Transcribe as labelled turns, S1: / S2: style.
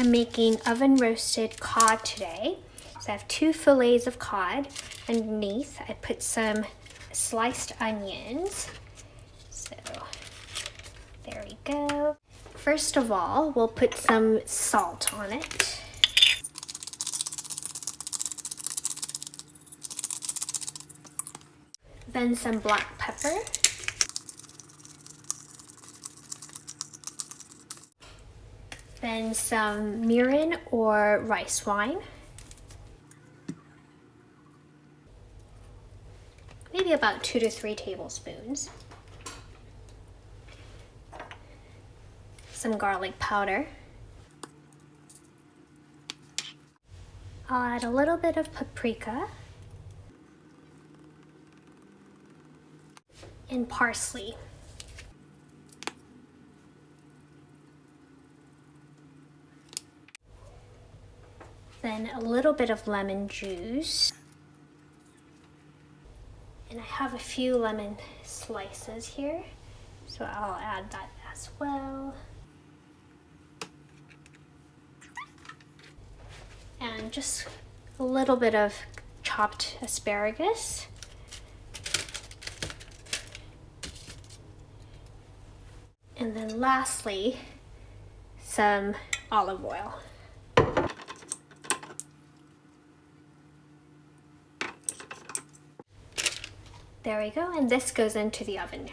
S1: I'm making oven roasted cod today. So I have 2 fillets of cod. Underneath, I put some sliced onions. So there we go. First of all, we'll put some salt on it. Then some black pepper. Then some mirin or rice wine. Maybe about 2 to 3 tablespoons. Some garlic powder. I'll add a little bit of paprika and parsley. Then a little bit of lemon juice. And I have a few lemon slices here, so I'll add that as well. And just a little bit of chopped asparagus. And then lastly, some olive oil. There we go, and this goes into the oven now.